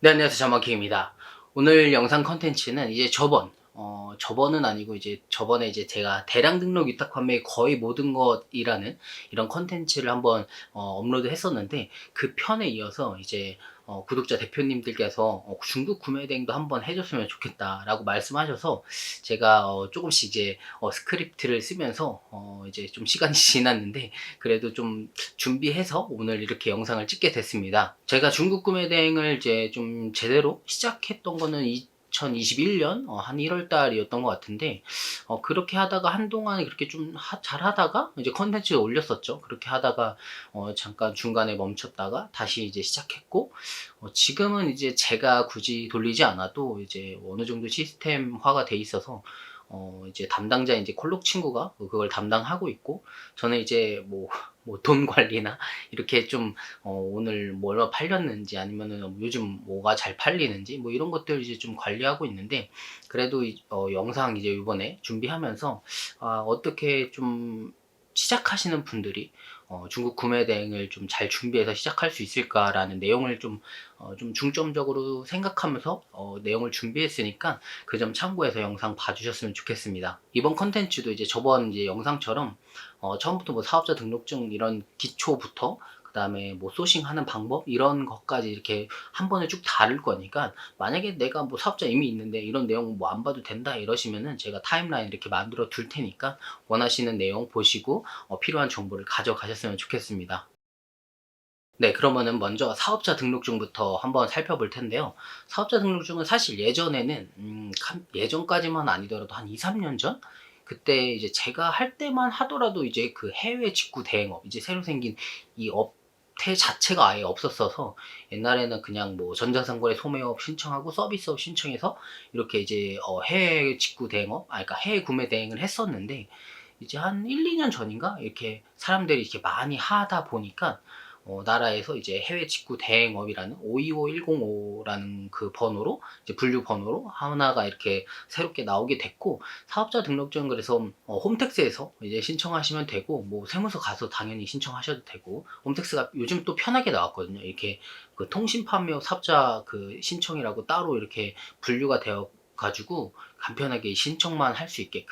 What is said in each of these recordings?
네, 안녕하세요. 자마킹입니다. 오늘 영상 컨텐츠는 이제 저번은 아니고 이제 저번에 이제 제가 대량 등록 위탁 판매의 거의 모든 것이라는 이런 컨텐츠를 한번 업로드 했었는데, 그 편에 이어서 이제 구독자 대표님들께서 중국 구매 대행도 한번 해줬으면 좋겠다라고 말씀하셔서 제가 조금씩 이제 스크립트를 쓰면서 이제 좀 시간이 지났는데, 그래도 좀 준비해서 오늘 이렇게 영상을 찍게 됐습니다. 제가 중국 구매 대행을 이제 좀 제대로 시작했던 거는 2021년 한 1월 달이었던 것 같은데, 그렇게 하다가 한동안 그렇게 좀 잘 하다가 이제 컨텐츠 올렸었죠. 그렇게 하다가 잠깐 중간에 멈췄다가 다시 이제 시작했고, 지금은 이제 제가 굳이 돌리지 않아도 이제 어느 정도 시스템화가 돼 있어서 이제 담당자 이제 콜록 친구가 그걸 담당하고 있고, 저는 이제 뭐 돈 관리나 이렇게 좀 오늘 뭐 얼마 팔렸는지 아니면은 요즘 뭐가 잘 팔리는지 뭐 이런 것들 이제 좀 관리하고 있는데, 그래도 영상 이제 이번에 준비하면서 어떻게 좀 시작하시는 분들이 중국 구매 대행을 좀 잘 준비해서 시작할 수 있을까라는 내용을 좀 중점적으로 생각하면서 내용을 준비했으니까 그 점 참고해서 영상 봐주셨으면 좋겠습니다. 이번 컨텐츠도 이제 저번 이제 영상처럼 처음부터 뭐 사업자 등록증 이런 기초부터 그 다음에 뭐 소싱하는 방법 이런 것까지 이렇게 한 번에 쭉 다룰 거니까, 만약에 내가 뭐 사업자 이미 있는데 이런 내용 뭐 안 봐도 된다 이러시면은 제가 타임라인 이렇게 만들어 둘 테니까 원하시는 내용 보시고 필요한 정보를 가져가셨으면 좋겠습니다. 네, 그러면은 먼저 사업자 등록증부터 한번 살펴볼 텐데요. 사업자 등록증은 사실 예전에는 예전까지만 아니더라도 한 2, 3년 전? 그때 이제 제가 할 때만 하더라도 이제 그 해외 직구 대행업, 이제 새로 생긴 이 업태 자체가 아예 없었어서, 옛날에는 그냥 뭐 전자상거래 소매업 신청하고 서비스업 신청해서 이렇게 이제 해외 직구 대행업, 그러니까 해외 구매 대행을 했었는데, 이제 한 1, 2년 전인가? 이렇게 사람들이 이렇게 많이 하다 보니까 나라에서 이제 해외 직구 대행업이라는 525105라는 그 번호로, 이제 분류 번호로 하나가 이렇게 새롭게 나오게 됐고, 사업자 등록증 그래서 홈택스에서 이제 신청하시면 되고, 뭐 세무서 가서 당연히 신청하셔도 되고, 홈택스가 요즘 또 편하게 나왔거든요. 이렇게 그 통신 판매업 사업자 그 신청이라고 따로 이렇게 분류가 되어 가지고 간편하게 신청만 할 수 있게,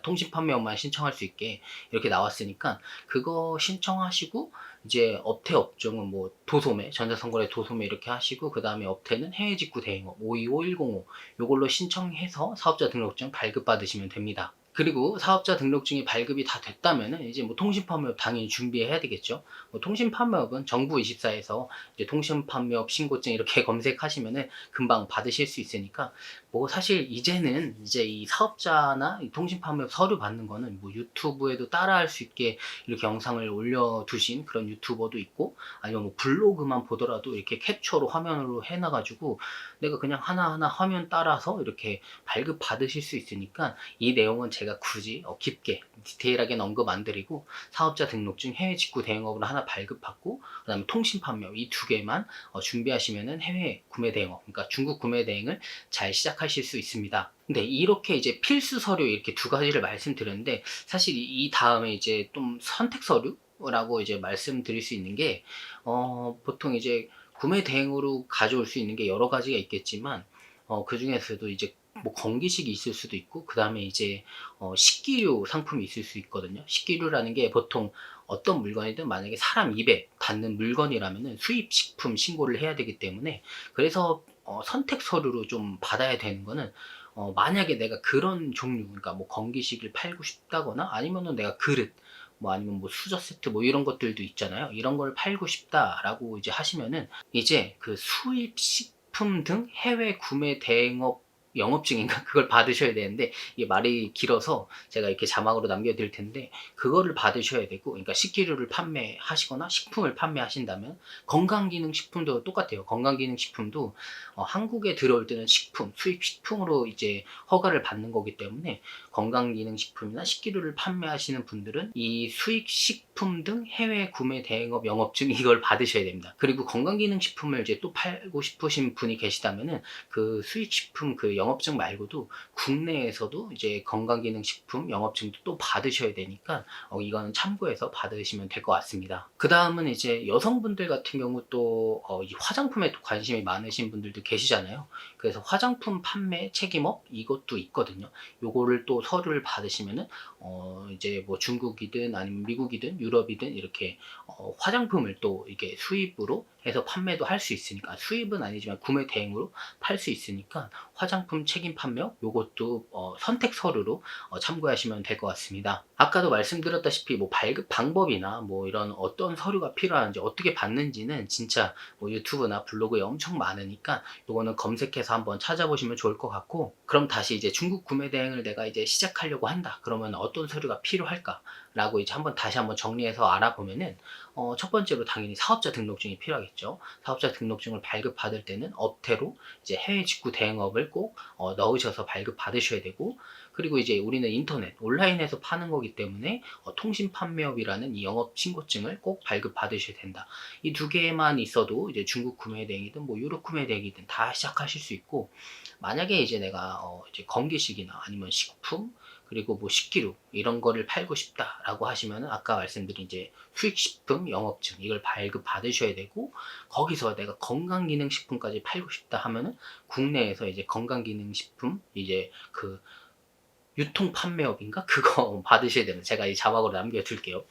통신 판매업만 신청할 수 있게 이렇게 나왔으니까, 그거 신청하시고 이제 업태 업종은 뭐 도소매, 전자선거래 도소매 이렇게 하시고, 그 다음에 업태는 해외 직구 대행업 525105 요걸로 신청해서 사업자 등록증 발급받으시면 됩니다. 그리고 사업자 등록증이 발급이 다 됐다면은 이제 뭐 통신판매업 당연히 준비해야 되겠죠. 뭐 통신판매업은 정부24에서 이제 통신판매업 신고증 이렇게 검색하시면은 금방 받으실 수 있으니까, 뭐 사실 이제는 이제 이 사업자나 이 통신판매업 서류 받는 거는 뭐 유튜브에도 따라할 수 있게 이렇게 영상을 올려두신 그런 유튜버도 있고, 아니면 뭐 블로그만 보더라도 이렇게 캡처로 화면으로 해놔가지고 내가 그냥 하나하나 화면 따라서 이렇게 발급 받으실 수 있으니까, 이 내용은 제가 굳이 깊게 디테일하게 언급 안 드리고, 사업자 등록증 해외 직구 대행업으로 하나 발급받고, 그 다음에 통신 판매업 이 두 개만 준비하시면은 해외 구매 대행업, 그러니까 중국 구매 대행을 잘 시작하실 수 있습니다. 근데 이렇게 이제 필수 서류 이렇게 두 가지를 말씀드렸는데, 사실 이 다음에 이제 좀 선택 서류라고 이제 말씀드릴 수 있는 게, 보통 이제 구매 대행으로 가져올 수 있는 게 여러 가지가 있겠지만, 그 중에서도 이제 뭐 건기식이 있을 수도 있고, 그 다음에 이제 식기류 상품이 있을 수 있거든요. 식기류라는 게 보통 어떤 물건이든 만약에 사람 입에 닿는 물건이라면은 수입 식품 신고를 해야 되기 때문에, 그래서 선택 서류로 좀 받아야 되는 거는, 만약에 내가 그런 종류, 그러니까 뭐 건기식을 팔고 싶다거나, 아니면은 내가 그릇, 뭐 아니면 뭐 수저 세트 뭐 이런 것들도 있잖아요. 이런 걸 팔고 싶다라고 이제 하시면은, 이제 그 수입 식품 등 해외 구매 대행업 영업증인가 그걸 받으셔야 되는데, 이게 말이 길어서 제가 이렇게 자막으로 남겨드릴 텐데, 그거를 받으셔야 되고, 그러니까 식기류를 판매하시거나 식품을 판매하신다면, 건강기능식품도 똑같아요. 건강기능식품도 한국에 들어올 때는 식품, 수입 식품으로 이제 허가를 받는 거기 때문에, 건강기능식품이나 식기류를 판매하시는 분들은 이 수입 식품 등 해외 구매 대행업 영업증 이걸 받으셔야 됩니다. 그리고 건강기능식품을 이제 또 팔고 싶으신 분이 계시다면은 그 수입 식품 그 영업증 말고도 국내에서도 이제 건강기능식품 영업증도 또 받으셔야 되니까 이거는 참고해서 받으시면 될 것 같습니다. 그 다음은 이제 여성분들 같은 경우 또 이 화장품에 또 관심이 많으신 분들도 계시잖아요. 그래서 화장품 판매 책임업 이것도 있거든요. 요거를 또 서류를 받으시면은 이제 뭐 중국이든 아니면 미국이든 유럽이든 이렇게 화장품을 또 이게 수입으로 해서 판매도 할 수 있으니까, 수입은 아니지만 구매 대행으로 팔 수 있으니까 화장품 책임 판매업 요것도 선택 서류로 참고하시면 될 것 같습니다. 아까도 말씀드렸다시피 뭐 발급 방법이나 뭐 이런 어떤 서류가 필요한지 어떻게 받는지는 진짜 뭐 유튜브나 블로그에 엄청 많으니까 요거는 검색해서 한번 찾아보시면 좋을 것 같고, 그럼 다시 이제 중국 구매 대행을 내가 이제 시작하려고 한다 그러면 어떤 서류가 필요할까 라고 이제 다시 한번 정리해서 알아보면은 첫 번째로 당연히 사업자 등록증이 필요하겠죠. 사업자 등록증을 발급받을 때는 업태로 이제 해외 직구 대행업을 꼭 넣으셔서 발급받으셔야 되고, 그리고 이제 우리는 인터넷 온라인에서 파는 거기 때문에 통신 판매업이라는 이 영업 신고증을 꼭 발급받으셔야 된다. 이 두 개만 있어도 이제 중국 구매 대행이든 뭐 유럽 구매 대행이든 다 시작하실 수 있고, 만약에 이제 내가 이제 건기식이나 아니면 식품 그리고 뭐 식기류 이런 거를 팔고 싶다라고 하시면은 아까 말씀드린 이제 수익식품 영업증 이걸 발급 받으셔야 되고, 거기서 내가 건강기능식품까지 팔고 싶다 하면은 국내에서 이제 건강기능식품 이제 그 유통 판매업인가 그거 받으셔야 되는, 제가 이 자막으로 남겨둘게요.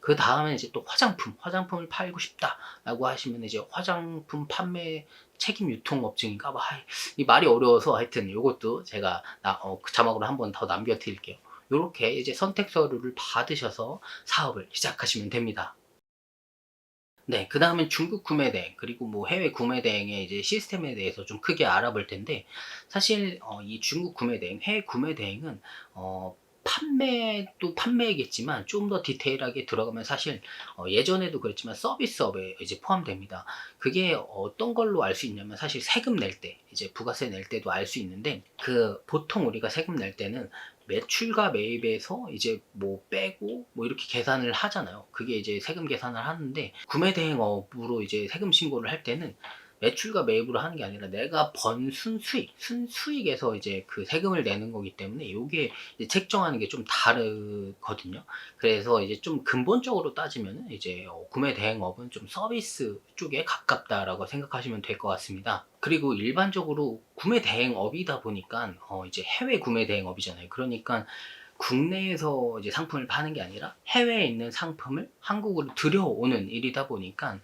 그 다음에 이제 또 화장품을 팔고 싶다라고 하시면 이제 화장품 판매 책임 유통업증인가 봐. 이 말이 어려워서 하여튼 요것도 제가 그 자막으로 한번 더 남겨드릴게요. 요렇게 이제 선택 서류를 받으셔서 사업을 시작하시면 됩니다. 네, 그 다음엔 중국 구매 대행, 그리고 뭐 해외 구매 대행의 이제 시스템에 대해서 좀 크게 알아볼 텐데, 사실, 이 중국 구매 대행, 해외 구매 대행은, 판매도 판매이겠지만, 좀 더 디테일하게 들어가면 사실, 예전에도 그랬지만 서비스업에 이제 포함됩니다. 그게 어떤 걸로 알 수 있냐면, 사실 세금 낼 때, 이제 부가세 낼 때도 알 수 있는데, 보통 우리가 세금 낼 때는 매출과 매입에서 이제 뭐 빼고 뭐 이렇게 계산을 하잖아요. 그게 이제 세금 계산을 하는데, 구매 대행업으로 이제 세금 신고를 할 때는 매출과 매입으로 하는 게 아니라 내가 번 순수익에서 이제 그 세금을 내는 거기 때문에 요게 이제 책정하는 게 좀 다르거든요. 그래서 이제 좀 근본적으로 따지면은 이제 구매 대행업은 좀 서비스 쪽에 가깝다라고 생각하시면 될 것 같습니다. 그리고 일반적으로 구매 대행업이다 보니까 이제 해외 구매 대행업이잖아요. 그러니까 국내에서 이제 상품을 파는 게 아니라 해외에 있는 상품을 한국으로 들여오는 일이다 보니까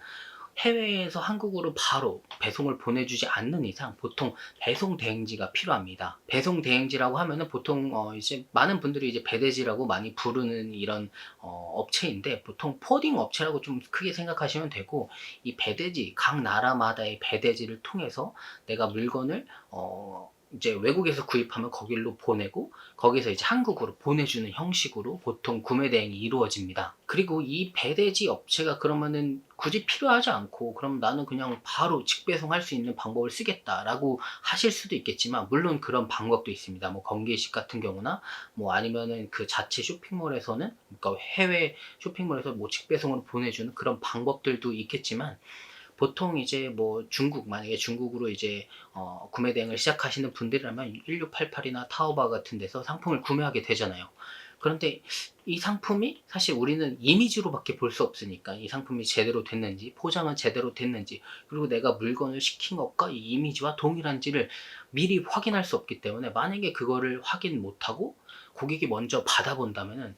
해외에서 한국으로 바로 배송을 보내주지 않는 이상 보통 배송 대행지가 필요합니다. 배송 대행지라고 하면은 보통 이제 많은 분들이 이제 배대지라고 많이 부르는 이런 업체인데, 보통 포딩 업체라고 좀 크게 생각하시면 되고, 이 배대지 각 나라마다의 배대지를 통해서 내가 물건을 이제 외국에서 구입하면 거길로 보내고, 거기서 이제 한국으로 보내주는 형식으로 보통 구매 대행이 이루어집니다. 그리고 이 배대지 업체가 그러면은 굳이 필요하지 않고 그럼 나는 그냥 바로 직배송할 수 있는 방법을 쓰겠다라고 하실 수도 있겠지만, 물론 그런 방법도 있습니다. 뭐 건기식 같은 경우나 뭐 아니면은 그 자체 쇼핑몰에서는, 그러니까 해외 쇼핑몰에서 뭐 직배송으로 보내주는 그런 방법들도 있겠지만, 보통 이제 뭐 만약에 중국으로 이제 구매 대행을 시작하시는 분들이라면 1688이나 타오바 같은 데서 상품을 구매하게 되잖아요. 그런데 이 상품이 사실 우리는 이미지로밖에 볼 수 없으니까, 이 상품이 제대로 됐는지, 포장은 제대로 됐는지, 그리고 내가 물건을 시킨 것과 이 이미지와 동일한지를 미리 확인할 수 없기 때문에, 만약에 그거를 확인 못하고 고객이 먼저 받아본다면은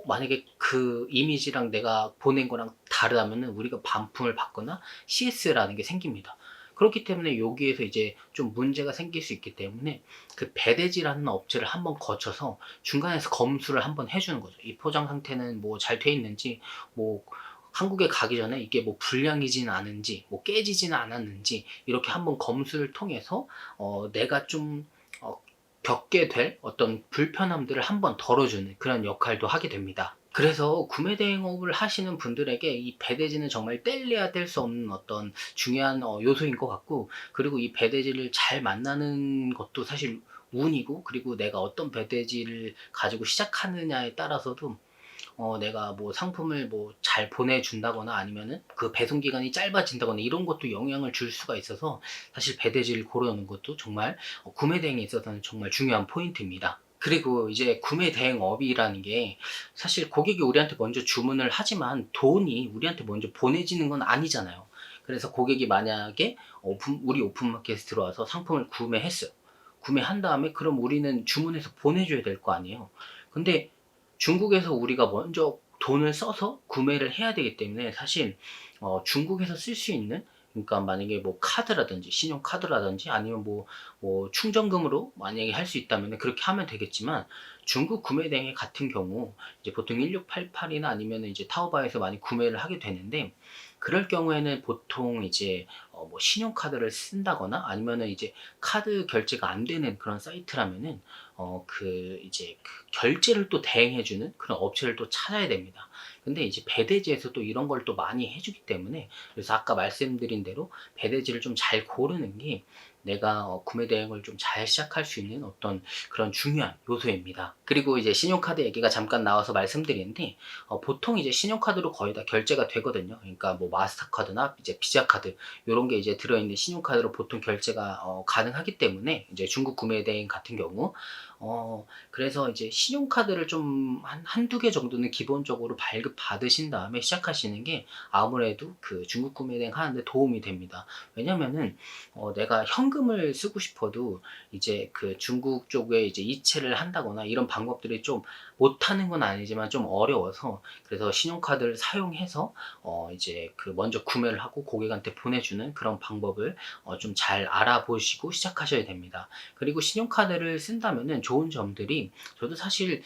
만약에 그 이미지랑 내가 보낸 거랑 다르다면은 우리가 반품을 받거나 CS라는 게 생깁니다. 그렇기 때문에 여기에서 이제 좀 문제가 생길 수 있기 때문에 그 배대지라는 업체를 한번 거쳐서 중간에서 검수를 한번 해주는 거죠. 이 포장 상태는 뭐 잘 돼 있는지, 뭐 한국에 가기 전에 이게 뭐 불량이지는 않은지, 뭐 깨지지는 않았는지, 이렇게 한번 검수를 통해서 내가 좀 어, 겪게 될 어떤 불편함들을 한번 덜어주는 그런 역할도 하게 됩니다. 그래서 구매 대행업을 하시는 분들에게 이 배대지는 정말 뗄래야 뗄 수 없는 어떤 중요한 요소인 것 같고, 그리고 이 배대지를 잘 만나는 것도 사실 운이고, 그리고 내가 어떤 배대지를 가지고 시작하느냐에 따라서도 내가 뭐 상품을 뭐 잘 보내준다거나 아니면은 그 배송 기간이 짧아진다거나 이런 것도 영향을 줄 수가 있어서 사실 배대지를 고르는 것도 정말 구매 대행에 있어서는 정말 중요한 포인트입니다. 그리고 이제 구매 대행업이라는 게 사실 고객이 우리한테 먼저 주문을 하지만 돈이 우리한테 먼저 보내지는 건 아니잖아요. 그래서 고객이 만약에 우리 오픈마켓에 들어와서 상품을 구매했어요. 구매한 다음에 그럼 우리는 주문해서 보내줘야 될 거 아니에요. 근데 중국에서 우리가 먼저 돈을 써서 구매를 해야 되기 때문에 사실 중국에서 쓸 수 있는, 그러니까 만약에 뭐 카드라든지 신용카드라든지 아니면 뭐 충전금으로 만약에 할 수 있다면 그렇게 하면 되겠지만, 중국 구매 대행 같은 경우 이제 보통 1688이나 아니면 이제 타오바오에서 많이 구매를 하게 되는데, 그럴 경우에는 보통 이제 뭐 신용카드를 쓴다거나 아니면은 이제 카드 결제가 안 되는 그런 사이트라면은 그 이제 그 결제를 또 대행해 주는 그런 업체를 또 찾아야 됩니다. 근데 이제 배대지에서 또 이런 걸 또 많이 해 주기 때문에, 그래서 아까 말씀드린 대로 배대지를 좀 잘 고르는 게 내가 구매 대행을 좀 잘 시작할 수 있는 어떤 그런 중요한 요소입니다. 그리고 이제 신용카드 얘기가 잠깐 나와서 말씀드리는데, 보통 이제 신용카드로 거의 다 결제가 되거든요. 그러니까 뭐 마스터카드나 이제 비자카드 요런 게 이제 들어있는 신용카드로 보통 결제가 가능하기 때문에, 이제 중국 구매 대행 같은 경우 그래서 이제 신용카드를 좀 한두 개 정도는 기본적으로 발급받으신 다음에 시작하시는 게 아무래도 그 중국 구매 대행 하는데 도움이 됩니다. 왜냐면은 내가 현금을 쓰고 싶어도 이제 그 중국 쪽에 이제 이체를 한다거나 이런 방법들이 좀 못하는 건 아니지만 좀 어려워서, 그래서 신용카드를 사용해서 이제 그 먼저 구매를 하고 고객한테 보내주는 그런 방법을 좀 잘 알아보시고 시작하셔야 됩니다. 그리고 신용카드를 쓴다면은 좋은 점들이, 저도 사실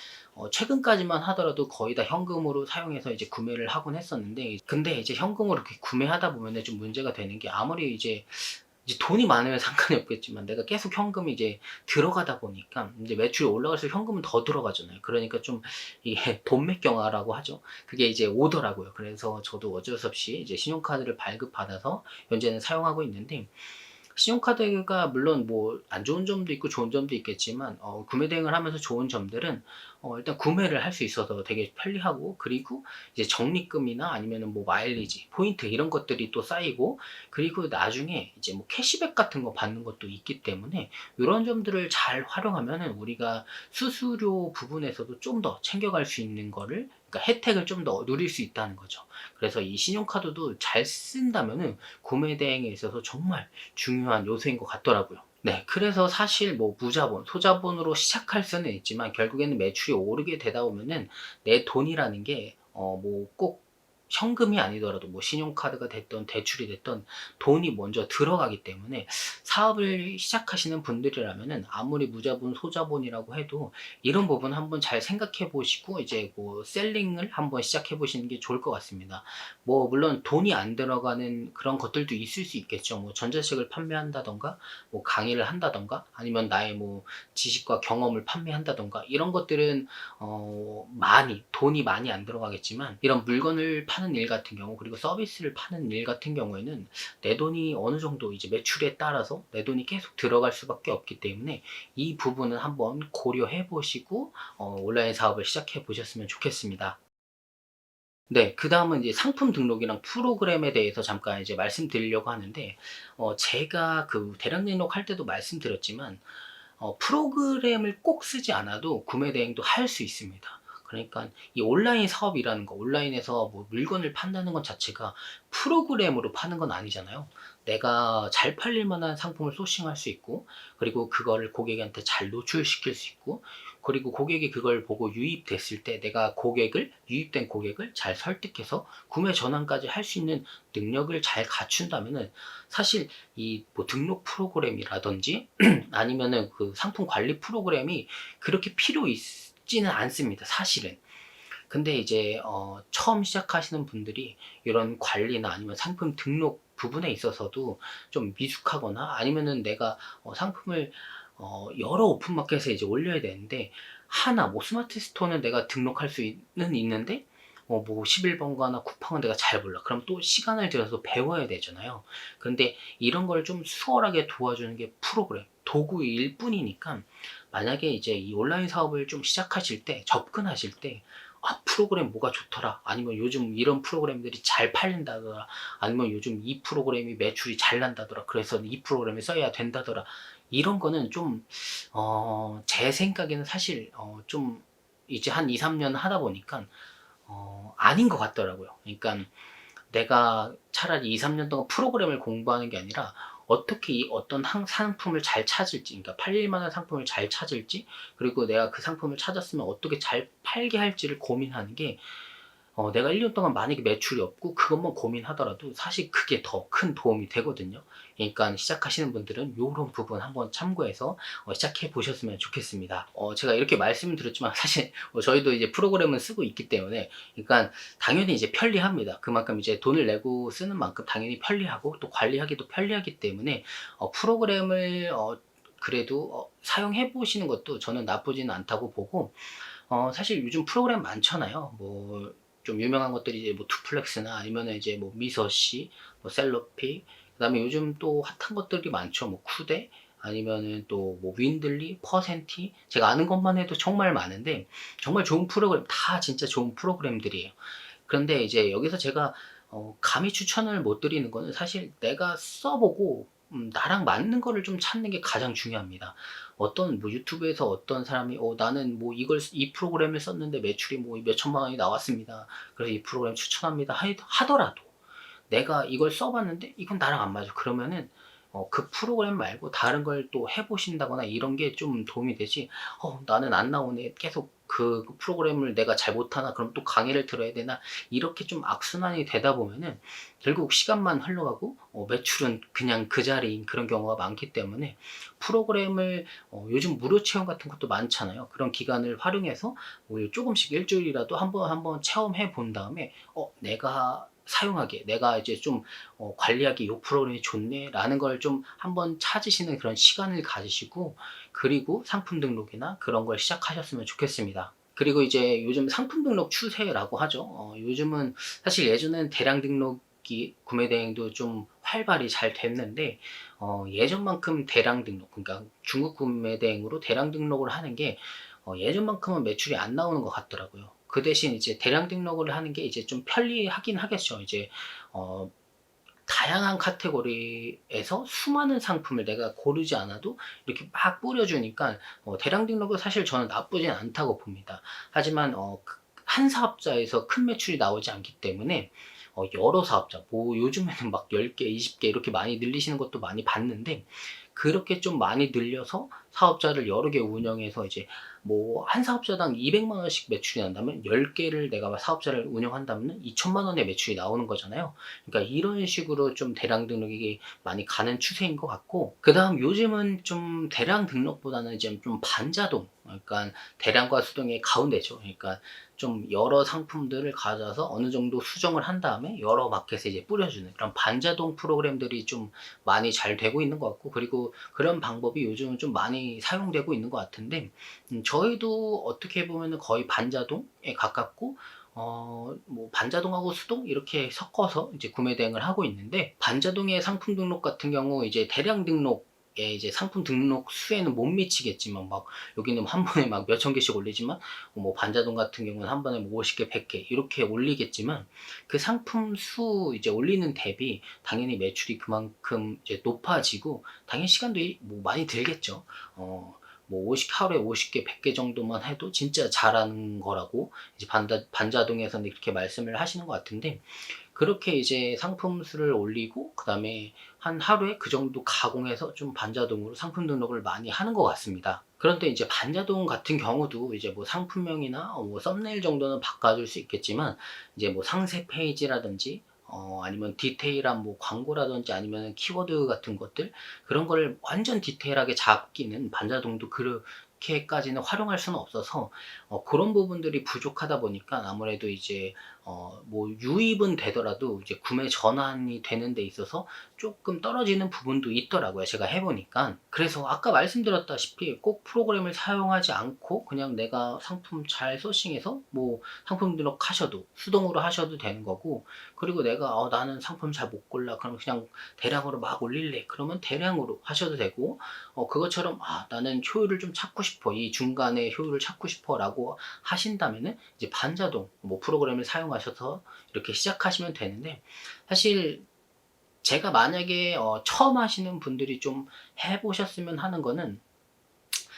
최근까지만 하더라도 거의 다 현금으로 사용해서 이제 구매를 하곤 했었는데, 근데 이제 현금으로 이렇게 구매하다 보면은 좀 문제가 되는 게, 아무리 이제 돈이 많으면 상관이 없겠지만 내가 계속 현금이 이제 들어가다 보니까 이제 매출이 올라갈수록 현금은 더 들어가잖아요. 그러니까 좀 이게 돈맥경화라고 하죠. 그게 이제 오더라고요. 그래서 저도 어쩔 수 없이 이제 신용카드를 발급받아서 현재는 사용하고 있는데, 신용카드가 물론 뭐 안 좋은 점도 있고 좋은 점도 있겠지만 구매 대행을 하면서 좋은 점들은 일단 구매를 할 수 있어서 되게 편리하고, 그리고 이제 적립금이나 아니면은 뭐 마일리지, 포인트 이런 것들이 또 쌓이고, 그리고 나중에 이제 뭐 캐시백 같은 거 받는 것도 있기 때문에 이런 점들을 잘 활용하면은 우리가 수수료 부분에서도 좀 더 챙겨갈 수 있는 거를, 그러니까 혜택을 좀 더 누릴 수 있다는 거죠. 그래서 이 신용카드도 잘 쓴다면은 구매 대행에 있어서 정말 중요한 요소인 것 같더라고요. 네, 그래서 사실 뭐 무자본, 소자본으로 시작할 수는 있지만 결국에는 매출이 오르게 되다 보면은 내 돈이라는 게 뭐 꼭 현금이 아니더라도 뭐 신용카드가 됐던 대출이 됐던 돈이 먼저 들어가기 때문에, 사업을 시작하시는 분들이라면은 아무리 무자본, 소자본이라고 해도 이런 부분 한번 잘 생각해 보시고 이제 뭐 셀링을 한번 시작해 보시는 게 좋을 것 같습니다. 뭐 물론 돈이 안 들어가는 그런 것들도 있을 수 있겠죠. 뭐 전자책을 판매한다던가 뭐 강의를 한다던가 아니면 나의 뭐 지식과 경험을 판매한다던가 이런 것들은 많이 돈이 많이 안 들어가겠지만, 이런 물건을 파는 일 같은 경우 그리고 서비스를 파는 일 같은 경우에는 내 돈이 어느 정도 이제 매출에 따라서 내 돈이 계속 들어갈 수밖에 없기 때문에 이 부분은 한번 고려해 보시고 온라인 사업을 시작해 보셨으면 좋겠습니다. 네. 그다음은 이제 상품 등록이랑 프로그램에 대해서 잠깐 이제 말씀드리려고 하는데, 제가 그 대량 등록할 때도 말씀드렸지만 프로그램을 꼭 쓰지 않아도 구매 대행도 할 수 있습니다. 그러니까 이 온라인 사업이라는 거, 온라인에서 뭐 물건을 판다는 것 자체가 프로그램으로 파는 건 아니잖아요. 내가 잘 팔릴 만한 상품을 소싱할 수 있고, 그리고 그거를 고객한테 잘 노출시킬 수 있고, 그리고 고객이 그걸 보고 유입됐을 때 내가 유입된 고객을 잘 설득해서 구매 전환까지 할 수 있는 능력을 잘 갖춘다면은, 사실 이 뭐 등록 프로그램이라든지 아니면은 그 상품 관리 프로그램이 그렇게 필요 있지는 않습니다, 사실은. 근데 이제 처음 시작하시는 분들이 이런 관리나 아니면 상품 등록 부분에 있어서도 좀 미숙하거나, 아니면은 내가 상품을 여러 오픈마켓에 이제 올려야 되는데, 하나 뭐 스마트 스토어는 내가 등록할 수는 있는데 뭐 11번가나 쿠팡은 내가 잘 몰라. 그럼 또 시간을 들여서 배워야 되잖아요. 근데 이런 걸 좀 수월하게 도와주는 게 프로그램, 도구일 뿐이니까, 만약에 이제 이 온라인 사업을 좀 시작하실 때, 접근하실 때 아, 프로그램 뭐가 좋더라. 아니면 요즘 이런 프로그램들이 잘 팔린다더라. 아니면 요즘 이 프로그램이 매출이 잘 난다더라. 그래서 이 프로그램을 써야 된다더라. 이런 거는 좀, 제 생각에는 사실, 좀, 이제 한 2, 3년 하다 보니까, 아닌 것 같더라고요. 그러니까 내가 차라리 2, 3년 동안 프로그램을 공부하는 게 아니라 어떻게 이 어떤 상품을 잘 찾을지, 그러니까 팔릴 만한 상품을 잘 찾을지, 그리고 내가 그 상품을 찾았으면 어떻게 잘 팔게 할지를 고민하는 게 내가 1년 동안 만약에 매출이 없고 그것만 고민하더라도 사실 그게 더 큰 도움이 되거든요. 그러니까 시작하시는 분들은 요런 부분 한번 참고해서 시작해 보셨으면 좋겠습니다. 제가 이렇게 말씀을 드렸지만 사실 저희도 이제 프로그램을 쓰고 있기 때문에, 그러니까 당연히 이제 편리합니다. 그만큼 이제 돈을 내고 쓰는 만큼 당연히 편리하고 또 관리하기도 편리하기 때문에 프로그램을 그래도 사용해 보시는 것도 저는 나쁘지는 않다고 보고, 사실 요즘 프로그램 많잖아요. 뭐 좀 유명한 것들이 이제 뭐 투플렉스나 아니면은 이제 뭐 미서시, 뭐 셀러피, 그다음에 요즘 또 핫한 것들이 많죠. 뭐 쿠데, 아니면은 또 뭐 윈들리, 퍼센티, 제가 아는 것만 해도 정말 많은데 정말 좋은 프로그램, 다 진짜 좋은 프로그램들이에요. 그런데 이제 여기서 제가 감히 추천을 못 드리는 거는 사실 내가 써보고 나랑 맞는 거를 좀 찾는 게 가장 중요합니다. 어떤 뭐 유튜브에서 어떤 사람이 나는 뭐 이 프로그램을 썼는데 매출이 뭐 몇 천만 원이 나왔습니다. 그래서 이 프로그램 추천합니다. 하더라도 내가 이걸 써봤는데 이건 나랑 안 맞아. 그러면은 그 프로그램 말고 다른 걸 또 해보신다거나 이런 게 좀 도움이 되지. 나는 안 나오네. 계속 그 프로그램을 내가 잘 못하나? 그럼 또 강의를 들어야 되나? 이렇게 좀 악순환이 되다 보면은 결국 시간만 흘러가고 매출은 그냥 그 자리인 그런 경우가 많기 때문에, 프로그램을 요즘 무료 체험 같은 것도 많잖아요. 그런 기간을 활용해서 뭐 조금씩 일주일이라도 한번 체험해 본 다음에 내가 이제 좀 관리하기 요 프로그램이 좋네라는 걸 좀 한번 찾으시는 그런 시간을 가지시고, 그리고 상품 등록이나 그런 걸 시작하셨으면 좋겠습니다. 그리고 이제 요즘 상품 등록 추세라고 하죠. 요즘은 사실 예전엔 대량 등록이 구매 대행도 좀 활발히 잘 됐는데, 예전만큼 대량 등록, 그러니까 중국 구매 대행으로 대량 등록을 하는 게 예전만큼은 매출이 안 나오는 것 같더라고요. 그 대신 이제 대량 등록을 하는 게 이제 좀 편리하긴 하겠죠. 이제 어, 다양한 카테고리에서 수많은 상품을 내가 고르지 않아도 이렇게 막 뿌려주니까 대량 등록은 사실 저는 나쁘진 않다고 봅니다. 하지만 한 사업자에서 큰 매출이 나오지 않기 때문에 여러 사업자, 뭐 요즘에는 막 10개, 20개 이렇게 많이 늘리시는 것도 많이 봤는데, 그렇게 좀 많이 늘려서 사업자를 여러 개 운영해서 이제 뭐 한 사업자당 200만 원씩 매출이 난다면 10개를 내가 사업자를 운영한다면 2천만 원의 매출이 나오는 거잖아요. 그러니까 이런 식으로 좀 대량 등록이 많이 가는 추세인 것 같고, 그다음 요즘은 좀 대량 등록보다는 이제 좀 반자동, 그러니까 대량과 수동의 가운데죠. 그러니까 좀 여러 상품들을 가져서 어느 정도 수정을 한 다음에 여러 마켓에 이제 뿌려주는 그런 반자동 프로그램들이 좀 많이 잘 되고 있는 것 같고, 그리고 그런 방법이 요즘은 좀 많이 사용되고 있는 것 같은데, 저희도 어떻게 보면은 거의 반자동에 가깝고, 뭐 반자동하고 수동 이렇게 섞어서 이제 구매 대행을 하고 있는데, 반자동의 상품 등록 같은 경우 이제 대량 등록 에 이제 상품 등록 수에는 못 미치겠지만, 막 여기는 한 번에 막 몇천 개씩 올리지만, 뭐 반자동 같은 경우는 한 번에 뭐 50개, 100개 이렇게 올리겠지만, 그 상품 수 이제 올리는 대비 당연히 매출이 그만큼 이제 높아지고 당연히 시간도 뭐 많이 들겠죠. 뭐 하루에 50개, 100개 정도만 해도 진짜 잘하는 거라고 이제 반자동에서는 이렇게 말씀을 하시는 것 같은데, 그렇게 이제 상품 수를 올리고 그다음에 한 하루에 그 정도 가공해서 좀 반자동으로 상품 등록을 많이 하는 것 같습니다. 그런데 이제 반자동 같은 경우도 이제 뭐 상품명이나 뭐 썸네일 정도는 바꿔줄 수 있겠지만, 이제 뭐 상세 페이지라든지 아니면 디테일한 뭐 광고라든지 아니면 키워드 같은 것들, 그런 거를 완전 디테일하게 잡기는 반자동도 그렇게까지는 활용할 수는 없어서 그런 부분들이 부족하다 보니까 아무래도 이제 뭐 유입은 되더라도 이제 구매 전환이 되는 데 있어서 조금 떨어지는 부분도 있더라고요, 제가 해 보니까. 그래서 아까 말씀드렸다시피 꼭 프로그램을 사용하지 않고 그냥 내가 상품 잘 소싱해서 뭐 상품 등록하셔도 수동으로 하셔도 되는 거고, 그리고 내가 나는 상품 잘 못 골라, 그럼 그냥 대량으로 막 올릴래, 그러면 대량으로 하셔도 되고, 그것처럼 나는 효율을 좀 찾고 싶어, 이 중간에 효율을 찾고 싶어 라고 하신다면은 이제 반자동 뭐 프로그램을 사용하셔서 이렇게 시작하시면 되는데, 사실 제가 만약에 처음 하시는 분들이 좀 해보셨으면 하는 거는,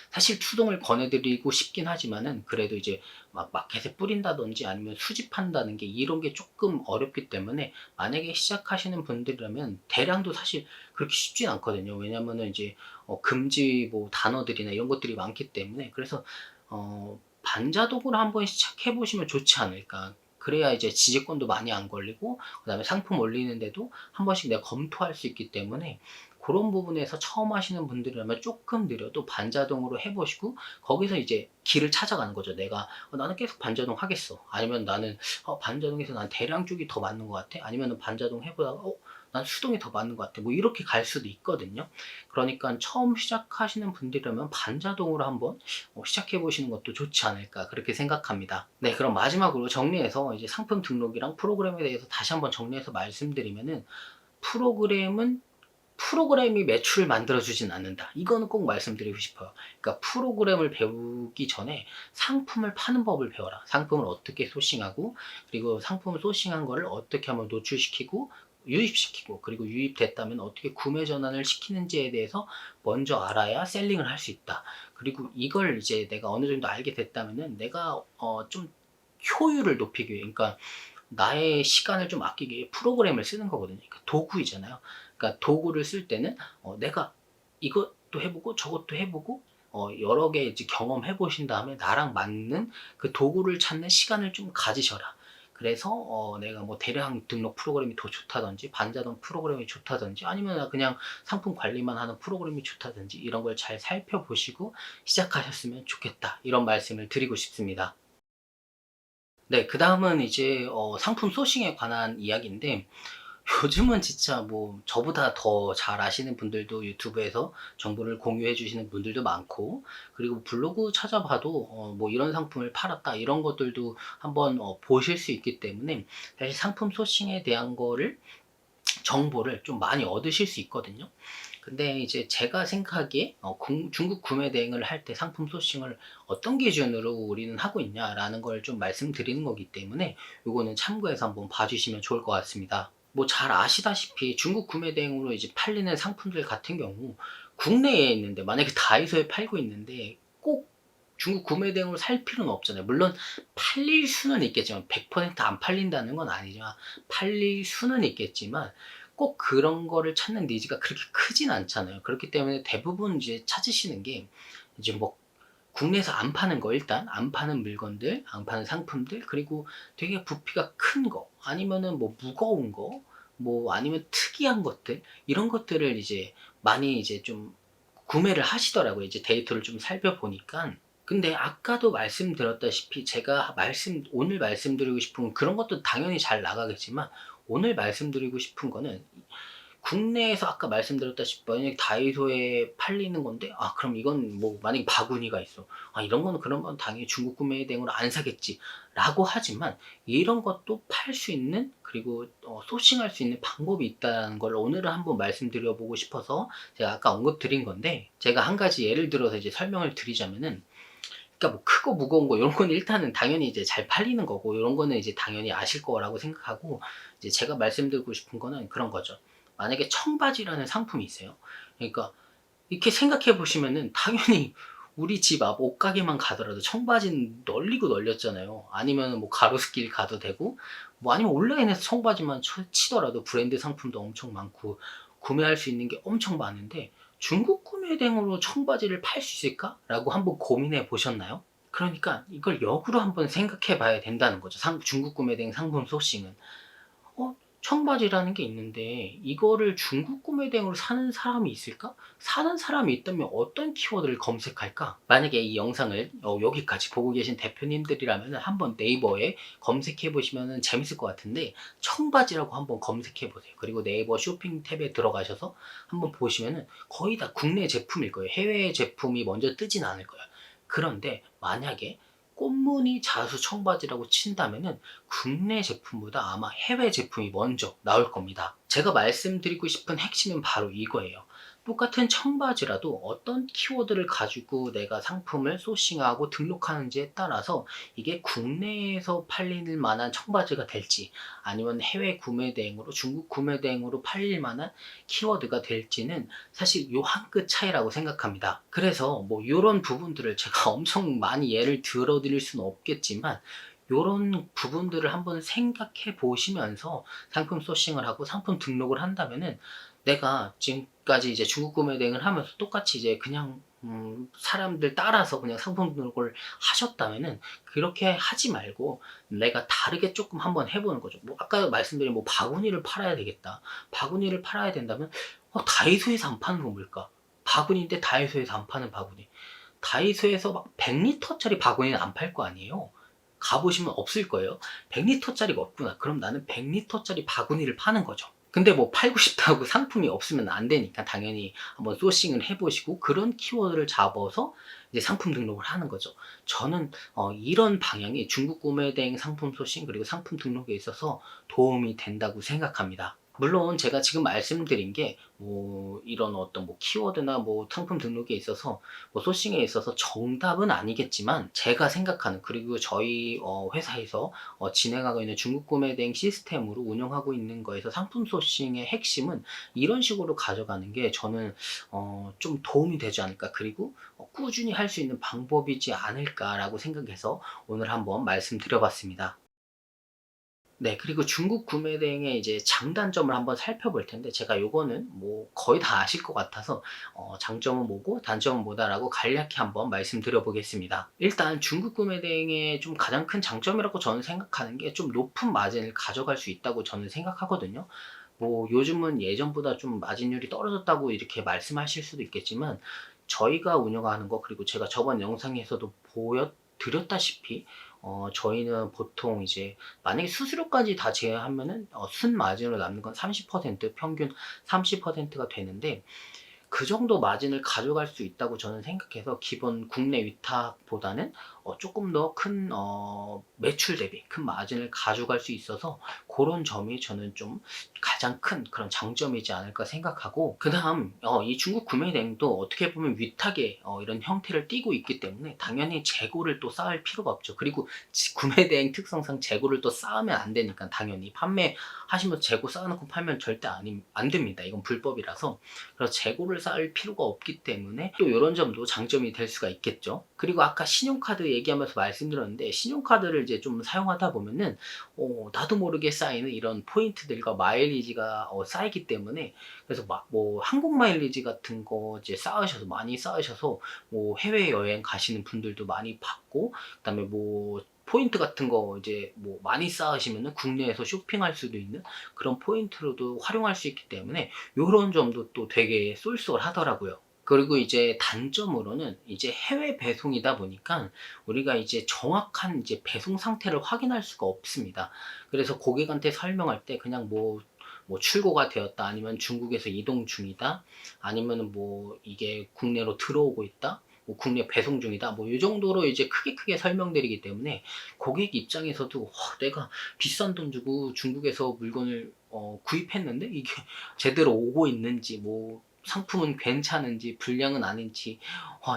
사실 수동을 권해드리고 싶긴 하지만은 그래도 이제 막 마켓에 뿌린다든지 아니면 수집한다는 게, 이런 게 조금 어렵기 때문에 만약에 시작하시는 분들이라면 대량도 사실 그렇게 쉽진 않거든요. 왜냐면은 이제 금지 뭐 단어들이나 이런 것들이 많기 때문에. 그래서 반자동으로 한번 시작해 보시면 좋지 않을까. 그래야 이제 지지권도 많이 안 걸리고, 그다음에 상품 올리는데도 한 번씩 내가 검토할 수 있기 때문에, 그런 부분에서 처음 하시는 분들이라면 조금 느려도 반자동으로 해보시고, 거기서 이제 길을 찾아가는 거죠. 내가 나는 계속 반자동 하겠어, 아니면 나는 반자동에서 난 대량 쪽이 더 맞는 것 같아, 아니면 반자동 해보다가 난 수동이 더 맞는 것 같아, 뭐 이렇게 갈 수도 있거든요. 그러니까 처음 시작하시는 분들이라면 반자동으로 한번 시작해 보시는 것도 좋지 않을까, 그렇게 생각합니다. 네, 그럼 마지막으로 정리해서 이제 상품 등록이랑 프로그램에 대해서 다시 한번 정리해서 말씀드리면은, 프로그램은 프로그램이 매출을 만들어주진 않는다, 이거는 꼭 말씀드리고 싶어요. 그러니까 프로그램을 배우기 전에 상품을 파는 법을 배워라. 상품을 어떻게 소싱하고, 그리고 상품을 소싱한 거를 어떻게 하면 노출시키고 유입시키고, 그리고 유입됐다면 어떻게 구매 전환을 시키는지에 대해서 먼저 알아야 셀링을 할 수 있다. 그리고 이걸 이제 내가 어느 정도 알게 됐다면은, 내가 좀 효율을 높이기 위해, 그러니까 나의 시간을 좀 아끼기 위해 프로그램을 쓰는 거거든요. 그러니까 도구이잖아요. 그러니까 도구를 쓸 때는 내가 이것도 해보고 저것도 해보고 여러 개 이제 경험해 보신 다음에 나랑 맞는 그 도구를 찾는 시간을 좀 가지셔라. 그래서 내가 뭐 대량 등록 프로그램이 더 좋다든지, 반자동 프로그램이 좋다든지, 아니면 그냥 상품 관리만 하는 프로그램이 좋다든지, 이런 걸 잘 살펴보시고 시작하셨으면 좋겠다, 이런 말씀을 드리고 싶습니다. 네, 그 다음은 이제 상품 소싱에 관한 이야기인데, 요즘은 진짜 뭐 저보다 더 잘 아시는 분들도 유튜브에서 정보를 공유해 주시는 분들도 많고, 그리고 블로그 찾아봐도 뭐 이런 상품을 팔았다, 이런 것들도 한번 보실 수 있기 때문에, 사실 상품 소싱에 대한 거를 정보를 좀 많이 얻으실 수 있거든요. 근데 이제 제가 생각하기에 중국 구매 대행을 할 때 상품 소싱을 어떤 기준으로 우리는 하고 있냐라는 걸 좀 말씀드리는 거기 때문에, 요거는 참고해서 한번 봐주시면 좋을 것 같습니다. 뭐 잘 아시다시피 중국 구매 대행으로 이제 팔리는 상품들 같은 경우, 국내에 있는데 만약에 다이소에 팔고 있는데 꼭 중국 구매 대행으로 살 필요는 없잖아요. 물론 팔릴 수는 있겠지만 100%안 팔린다는 건 아니지만, 팔릴 수는 있겠지만 꼭 그런 거를 찾는 니즈가 그렇게 크진 않잖아요. 그렇기 때문에 대부분 이제 찾으시는 게 이제 뭐 국내에서 안 파는 거, 일단 안 파는 물건들, 안 파는 상품들, 그리고 되게 부피가 큰 거, 아니면은 뭐 무거운 거, 뭐 아니면 특이한 것들, 이런 것들을 이제 많이 이제 좀 구매를 하시더라고요, 이제 데이터를 좀 살펴보니까. 근데 아까도 말씀드렸다시피, 제가 오늘 말씀드리고 싶은 그런 것도 당연히 잘 나가겠지만, 오늘 말씀드리고 싶은 거는 국내에서 아까 말씀드렸다시피 만약에 다이소에 팔리는 건데, 그럼 이건 뭐 만약에 바구니가 있어, 이런 거는 그러면 당연히 중국 구매 대행으로 안 사겠지 라고 하지만, 이런 것도 팔 수 있는, 그리고 소싱할 수 있는 방법이 있다는 걸 오늘은 한번 말씀드려 보고 싶어서 제가 아까 언급드린 건데, 제가 한 가지 예를 들어서 이제 설명을 드리자면은, 그러니까 뭐 크고 무거운 거 이런 거는 일단은 당연히 이제 잘 팔리는 거고, 이런 거는 이제 당연히 아실 거라고 생각하고, 이제 제가 말씀드리고 싶은 거는 그런 거죠. 만약에 청바지라는 상품이 있어요. 그러니까 이렇게 생각해 보시면은 당연히 우리 집 앞 옷가게만 가더라도 청바지는 널리고 널렸잖아요. 아니면은 뭐 가로수길 가도 되고, 뭐 아니면 온라인에서 청바지만 치더라도 브랜드 상품도 엄청 많고 구매할 수 있는 게 엄청 많은데, 중국 구매 대행으로 청바지를 팔 수 있을까라고 한번 고민해 보셨나요? 그러니까 이걸 역으로 한번 생각해 봐야 된다는 거죠. 중국 구매 대행 상품 소싱은 청바지라는 게 있는데 이거를 중국 구매 대행으로 사는 사람이 있을까? 사는 사람이 있다면 어떤 키워드를 검색할까? 만약에 이 영상을 여기까지 보고 계신 대표님들이라면 한번 네이버에 검색해 보시면 재밌을 것 같은데, 청바지라고 한번 검색해 보세요. 그리고 네이버 쇼핑 탭에 들어가셔서 한번 보시면은 거의 다 국내 제품일 거예요. 해외 제품이 먼저 뜨진 않을 거예요. 그런데 만약에 꽃무늬 자수 청바지라고 친다면은 국내 제품보다 아마 해외 제품이 먼저 나올 겁니다. 제가 말씀드리고 싶은 핵심은 바로 이거예요. 똑같은 청바지라도 어떤 키워드를 가지고 내가 상품을 소싱하고 등록하는지에 따라서 이게 국내에서 팔릴 만한 청바지가 될지, 아니면 해외 구매 대행으로, 중국 구매 대행으로 팔릴 만한 키워드가 될지는 사실 요 한 끗 차이라고 생각합니다. 그래서 뭐 이런 부분들을 제가 엄청 많이 예를 들어 드릴 수는 없겠지만, 요런 부분들을 한번 생각해 보시면서 상품 소싱을 하고 상품 등록을 한다면은, 내가 지금까지 이제 중국 구매 대행을 하면서 똑같이 이제 그냥 사람들 따라서 그냥 상품 등록을 하셨다면은, 그렇게 하지 말고 내가 다르게 조금 한번 해보는 거죠. 뭐 아까 말씀드린 뭐 바구니를 팔아야 되겠다. 바구니를 팔아야 된다면 다이소에서 안 파는 건 뭘까? 바구니인데 다이소에서 안 파는 바구니. 다이소에서 막 100리터짜리 바구니는 안 팔 거 아니에요. 가보시면 없을 거예요. 100리터짜리가 없구나. 그럼 나는 100리터짜리 바구니를 파는 거죠. 근데 뭐 팔고 싶다고 상품이 없으면 안 되니까 당연히 한번 소싱을 해보시고 그런 키워드를 잡아서 이제 상품 등록을 하는 거죠. 저는 이런 방향이 중국 구매 대행 상품 소싱 그리고 상품 등록에 있어서 도움이 된다고 생각합니다. 물론 제가 지금 말씀드린 게 뭐 이런 어떤 뭐 키워드나 뭐 상품 등록에 있어서 뭐 소싱에 있어서 정답은 아니겠지만, 제가 생각하는, 그리고 저희 회사에서 진행하고 있는 중국 구매 대행 시스템으로 운영하고 있는 거에서 상품 소싱의 핵심은 이런 식으로 가져가는 게 저는 좀 도움이 되지 않을까, 그리고 꾸준히 할 수 있는 방법이지 않을까라고 생각해서 오늘 한번 말씀드려봤습니다. 네. 그리고 중국 구매 대행의 이제 장단점을 한번 살펴볼 텐데, 제가 요거는 뭐 거의 다 아실 것 같아서 장점은 뭐고 단점은 뭐다라고 간략히 한번 말씀드려 보겠습니다. 일단 중국 구매 대행의 좀 가장 큰 장점이라고 저는 생각하는 게 좀 높은 마진을 가져갈 수 있다고 저는 생각하거든요. 뭐 요즘은 예전보다 좀 마진율이 떨어졌다고 이렇게 말씀하실 수도 있겠지만, 저희가 운영하는 거, 그리고 제가 저번 영상에서도 보여 드렸다시피 저희는 보통 이제 만약에 수수료까지 다 제외하면은 순마진으로 남는 건 30%, 평균 30%가 되는데, 그 정도 마진을 가져갈 수 있다고 저는 생각해서 기본 국내 위탁보다는 조금 더 큰 매출 대비 큰 마진을 가져갈 수 있어서, 그런 점이 저는 좀 가장 큰 그런 장점이지 않을까 생각하고, 그다음 이 중국 구매 대행도 어떻게 보면 위탁의 이런 형태를 띠고 있기 때문에 당연히 재고를 또 쌓을 필요가 없죠. 그리고 구매 대행 특성상 재고를 또 쌓으면 안 되니까, 당연히 판매하시면서 재고 쌓아놓고 팔면 절대 안 됩니다. 이건 불법이라서. 그래서 재고를 쌓을 필요가 없기 때문에 또 이런 점도 장점이 될 수가 있겠죠. 그리고 아까 신용카드 얘기하면서 말씀드렸는데, 신용카드를 이제 좀 사용하다 보면은 나도 모르게 쌓이는 이런 포인트들과 마일리지가 쌓이기 때문에, 그래서 막 뭐 한국 마일리지 같은 거 이제 쌓으셔서 많이 쌓으셔서 뭐 해외 여행 가시는 분들도 많이 받고, 그다음에 뭐 포인트 같은 거 이제 뭐 많이 쌓으시면은 국내에서 쇼핑할 수도 있는 그런 포인트로도 활용할 수 있기 때문에 요런 점도 또 되게 쏠쏠하더라고요. 그리고 이제 단점으로는 이제 해외 배송이다 보니까 우리가 이제 정확한 이제 배송 상태를 확인할 수가 없습니다. 그래서 고객한테 설명할 때 그냥 뭐 출고가 되었다, 아니면 중국에서 이동 중이다, 아니면은 뭐 이게 국내로 들어오고 있다, 뭐 국내 배송 중이다, 뭐 이 정도로 이제 크게 설명드리기 때문에, 고객 입장에서도 내가 비싼 돈 주고 중국에서 물건을 구입했는데 이게 제대로 오고 있는지, 뭐 상품은 괜찮은지 불량은 아닌지,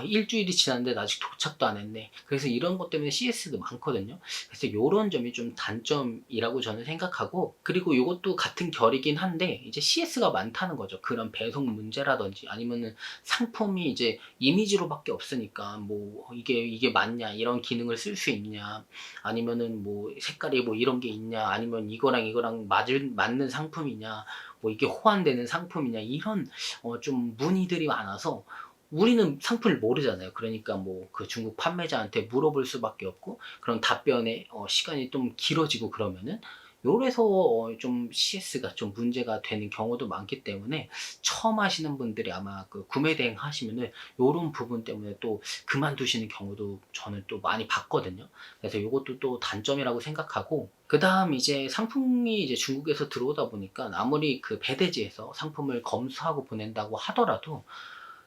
일주일이 지났는데 아직 도착도 안 했네. 그래서 이런 것 때문에 CS도 많거든요. 그래서 요런 점이 좀 단점이라고 저는 생각하고, 그리고 요것도 같은 결이긴 한데 이제 CS가 많다는 거죠. 그런 배송 문제라든지, 아니면은 상품이 이제 이미지로밖에 없으니까 뭐 이게 맞냐, 이런 기능을 쓸 수 있냐, 아니면은 뭐 색깔이 뭐 이런 게 있냐, 아니면 이거랑 맞는 상품이냐, 뭐 이게 호환되는 상품이냐, 이런 좀 문의들이 많아서 우리는 상품을 모르잖아요. 그러니까 뭐 그 중국 판매자한테 물어볼 수밖에 없고, 그런 답변에 시간이 좀 길어지고, 그러면은 요래서 좀 CS가 좀 문제가 되는 경우도 많기 때문에 처음 하시는 분들이 아마 그 구매 대행 하시면은 요런 부분 때문에 또 그만두시는 경우도 저는 또 많이 봤거든요. 그래서 요것도 또 단점이라고 생각하고, 그다음 이제 상품이 이제 중국에서 들어오다 보니까 아무리 그 배대지에서 상품을 검수하고 보낸다고 하더라도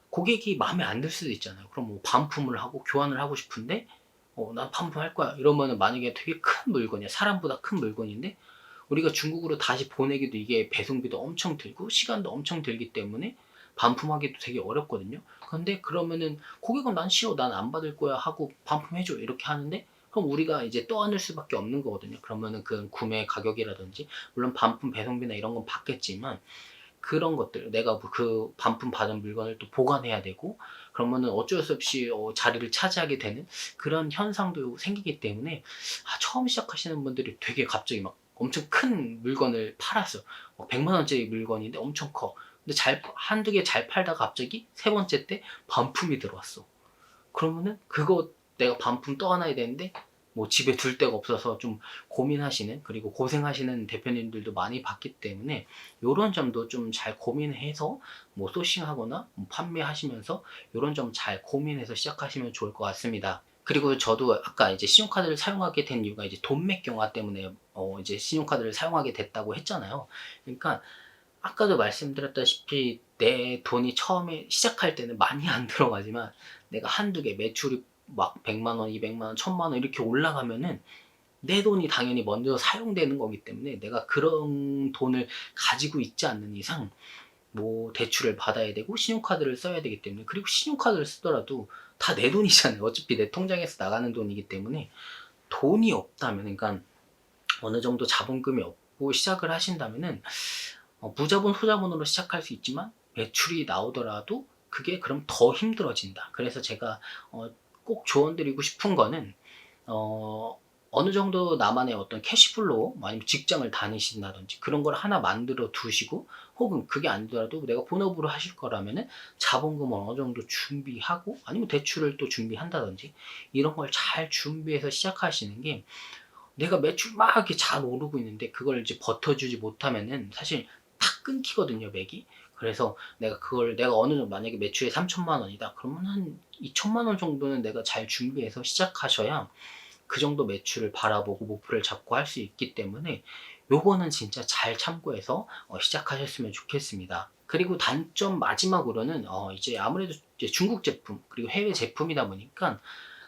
고객이 마음에 안 들 수도 있잖아요. 그럼 뭐 반품을 하고 교환을 하고 싶은데 "난 반품할 거야." 이러면은 만약에 되게 큰 물건이야. 사람보다 큰 물건인데 우리가 중국으로 다시 보내기도 이게 배송비도 엄청 들고 시간도 엄청 들기 때문에 반품하기도 되게 어렵거든요. 근데 그러면은 고객은 "난 싫어. 난 안 받을 거야." 하고 "반품해 줘." 이렇게 하는데, 그럼 우리가 이제 떠안을 수밖에 없는 거거든요. 그러면은 그 구매 가격이라든지, 물론 반품 배송비나 이런 건 받겠지만 그런 것들, 내가 뭐 그 반품 받은 물건을 또 보관해야 되고, 그러면은 어쩔 수 없이 자리를 차지하게 되는 그런 현상도 생기기 때문에 처음 시작하시는 분들이 되게 갑자기 막 엄청 큰 물건을 팔았어. 100만 원짜리 물건인데 엄청 커. 근데 잘 한두 개 잘 팔다가 갑자기 세 번째 때 반품이 들어왔어. 그러면은 그거 내가 반품 떠안아야 되는데 뭐 집에 둘 데가 없어서 좀 고민하시는, 그리고 고생하시는 대표님들도 많이 봤기 때문에 요런 점도 좀 잘 고민해서 뭐 소싱하거나 뭐 판매하시면서 요런 점 잘 고민해서 시작하시면 좋을 것 같습니다. 그리고 저도 아까 이제 신용카드를 사용하게 된 이유가 이제 돈맥 경화 때문에 이제 신용카드를 사용하게 됐다고 했잖아요. 그러니까 아까도 말씀드렸다시피 내 돈이 처음에 시작할 때는 많이 안 들어가지만 내가 한두 개 매출이 막 100만 원, 200만 원, 1000만 원 이렇게 올라가면은 내 돈이 당연히 먼저 사용되는 거기 때문에 내가 그런 돈을 가지고 있지 않는 이상 뭐 대출을 받아야 되고 신용카드를 써야 되기 때문에, 그리고 신용카드를 쓰더라도 다 내 돈이잖아요. 어차피 내 통장에서 나가는 돈이기 때문에 돈이 없다면, 그러니까 어느 정도 자본금이 없고 시작을 하신다면은 무자본 소자본으로 시작할 수 있지만 매출이 나오더라도 그게 그럼 더 힘들어진다. 그래서 제가 꼭 조언드리고 싶은 거는 어느 정도 나만의 어떤 캐시플로우, 아니면 직장을 다니신다든지 그런 걸 하나 만들어 두시고, 혹은 그게 아니더라도 내가 본업으로 하실 거라면은 자본금을 어느 정도 준비하고, 아니면 대출을 또 준비한다든지 이런 걸 잘 준비해서 시작하시는 게, 내가 매출 막 이렇게 잘 오르고 있는데 그걸 이제 버텨주지 못하면은 사실 탁 끊기거든요, 맥이. 그래서 내가 어느 정도, 만약에 매출이 3천만 원이다. 그러면 한 2천만 원 정도는 내가 잘 준비해서 시작하셔야 그 정도 매출을 바라보고 목표를 잡고 할 수 있기 때문에 요거는 진짜 잘 참고해서 시작하셨으면 좋겠습니다. 그리고 단점 마지막으로는 이제 아무래도 이제 중국 제품 그리고 해외 제품이다 보니까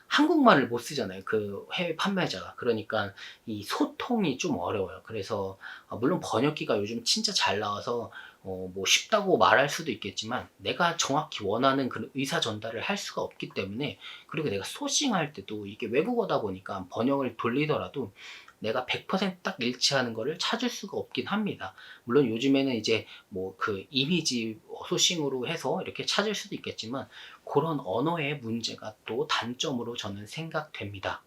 한국말을 못 쓰잖아요, 그 해외 판매자가. 그러니까 이 소통이 좀 어려워요. 그래서 물론 번역기가 요즘 진짜 잘 나와서 뭐 쉽다고 말할 수도 있겠지만 내가 정확히 원하는 그런 의사 전달을 할 수가 없기 때문에, 그리고 내가 소싱할 때도 이게 외국어다 보니까 번역을 돌리더라도 내가 100%딱 일치하는 거를 찾을 수가 없긴 합니다. 물론 요즘에는 이제 뭐 그 이미지 소싱으로 해서 이렇게 찾을 수도 있겠지만 그런 언어의 문제가 또 단점으로 저는 생각됩니다.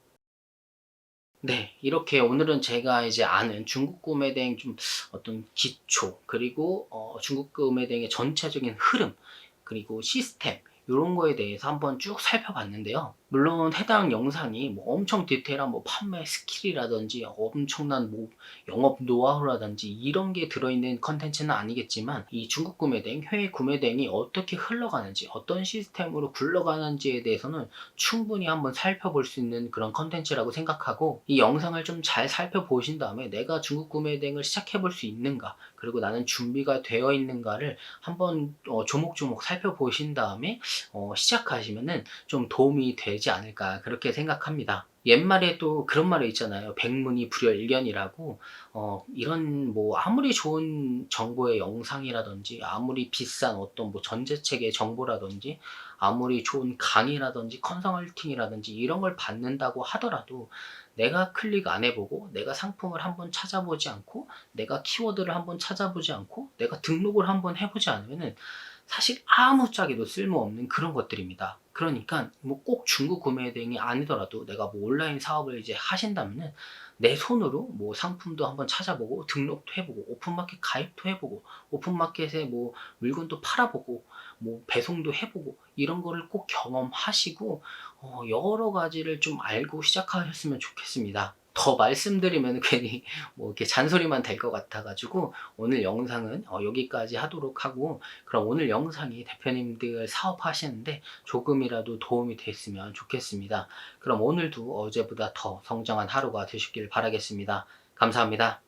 네. 이렇게 오늘은 제가 이제 아는 중국 구매 대행 좀 어떤 기초, 그리고 중국 구매 대행의 전체적인 흐름, 그리고 시스템 요런 거에 대해서 한번 쭉 살펴봤는데요. 물론 해당 영상이 뭐 엄청 디테일한 뭐 판매 스킬이라든지 엄청난 뭐 영업 노하우라든지 이런 게 들어있는 컨텐츠는 아니겠지만, 이 중국 구매 대행, 해외 구매 대행이 어떻게 흘러가는지, 어떤 시스템으로 굴러가는지에 대해서는 충분히 한번 살펴볼 수 있는 그런 컨텐츠라고 생각하고, 이 영상을 좀 잘 살펴보신 다음에 내가 중국 구매 대행을 시작해 볼 수 있는가, 그리고 나는 준비가 되어 있는가를 한번 조목조목 살펴보신 다음에 시작하시면은 좀 도움이 되지 않을까 그렇게 생각합니다. 옛말에 또 그런 말이 있잖아요. 백문이 불여일견이라고. 이런 뭐 아무리 좋은 정보의 영상이라든지, 아무리 비싼 어떤 뭐 전자책의 정보라든지, 아무리 좋은 강의라든지 컨설팅이라든지 이런 걸 받는다고 하더라도 내가 클릭 안 해보고, 내가 상품을 한번 찾아보지 않고, 내가 키워드를 한번 찾아보지 않고, 내가 등록을 한번 해보지 않으면은 사실 아무짝에도 쓸모없는 그런 것들입니다. 그러니까 뭐 꼭 중고 구매 대행이 아니더라도 내가 뭐 온라인 사업을 이제 하신다면은 내 손으로 뭐 상품도 한번 찾아보고, 등록도 해보고, 오픈마켓 가입도 해보고, 오픈마켓에 뭐 물건도 팔아보고, 뭐 배송도 해보고, 이런 거를 꼭 경험하시고 여러 가지를 좀 알고 시작하셨으면 좋겠습니다. 더 말씀드리면 괜히 뭐 이렇게 잔소리만 될 것 같아가지고 오늘 영상은 여기까지 하도록 하고, 그럼 오늘 영상이 대표님들 사업하시는데 조금이라도 도움이 됐으면 좋겠습니다. 그럼 오늘도 어제보다 더 성장한 하루가 되시길 바라겠습니다. 감사합니다.